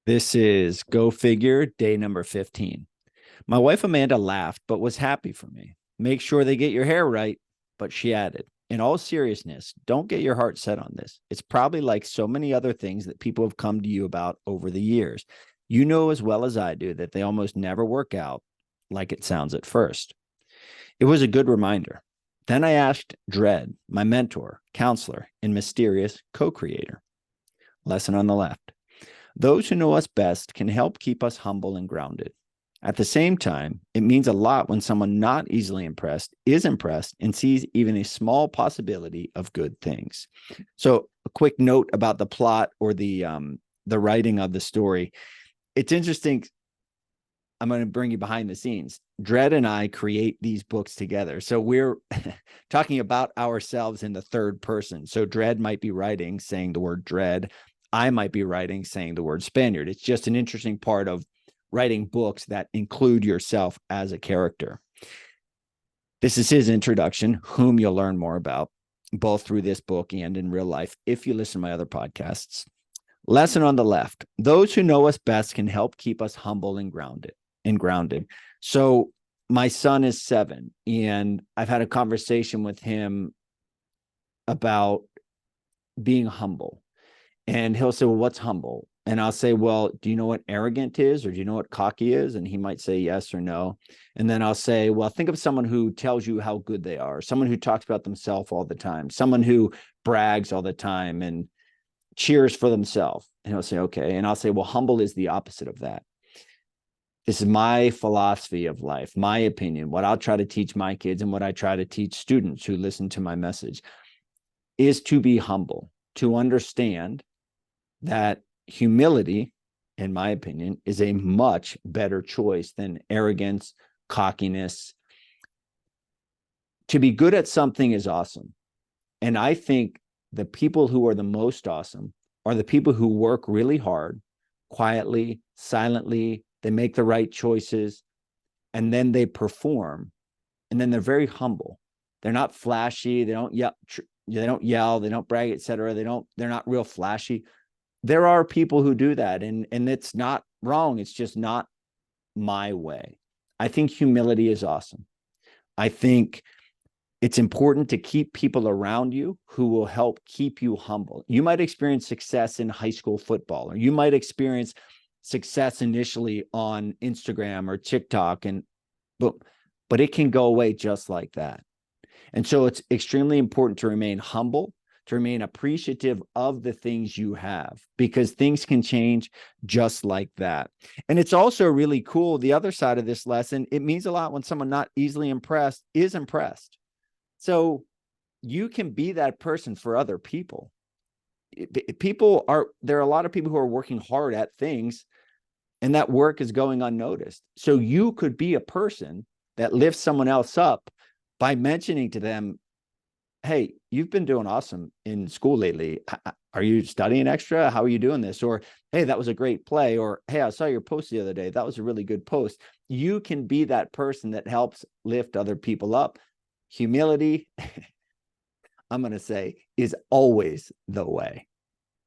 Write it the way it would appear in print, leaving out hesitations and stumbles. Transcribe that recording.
This is Go Figure, day number 15. My wife Amanda laughed, but was happy for me. Make sure they get your hair right. But she added, in all seriousness, don't get your heart set on this. It's probably like so many other things that people have come to you about over the years. You know as well as I do that they almost never work out like it sounds at first. It was a good reminder. Then I asked Dread, my mentor, counselor, and mysterious co-creator. Lesson on the left. Those who know us best can help keep us humble and grounded. At the same time, it means a lot when someone not easily impressed is impressed and sees even a small possibility of good things. So, a quick note about the plot or the writing of the story. It's interesting. I'm going to bring you behind the scenes. Dread and I create these books together. So we're talking about ourselves in the third person. So Dread might be writing, saying the word dread. I might be writing, saying the word Spaniard. It's just an interesting part of writing books that include yourself as a character. This is his introduction, whom you'll learn more about, both through this book and in real life, if you listen to my other podcasts. Lesson on the left. Those who know us best can help keep us humble and grounded. So my son is 7, and I've had a conversation with him about being humble. And he'll say, well, what's humble? And I'll say, well, do you know what arrogant is? Or do you know what cocky is? And he might say yes or no. And then I'll say, well, think of someone who tells you how good they are, someone who talks about themselves all the time, someone who brags all the time and cheers for themselves. And he'll say, okay. And I'll say, well, humble is the opposite of that. This is my philosophy of life, my opinion, what I'll try to teach my kids and what I try to teach students who listen to my message is to be humble, to understand that humility, in my opinion, is a much better choice than arrogance, cockiness. To be good at something is awesome. And I think the people who are the most awesome are the people who work really hard, quietly, silently. They make the right choices, and then they perform, and then they're very humble. They're not flashy. They don't yell. They don't brag, etc. They're not real flashy. There are people who do that, and it's not wrong. It's just not my way. I think humility is awesome. I think it's important to keep people around you who will help keep you humble. You might experience success in high school football, or you might experience success initially on Instagram or TikTok, but it can go away just like that. And so it's extremely important to remain humble, to remain appreciative of the things you have, because things can change just like that. And it's also really cool. The other side of this lesson, it means a lot when someone not easily impressed is impressed. So you can be that person for other people. There are a lot of people who are working hard at things, and that work is going unnoticed. So you could be a person that lifts someone else up by mentioning to them, hey, you've been doing awesome in school lately. Are you studying extra? How are you doing this? Or, hey, that was a great play. Or, hey, I saw your post the other day. That was a really good post. You can be that person that helps lift other people up. Humility, I'm going to say, is always the way.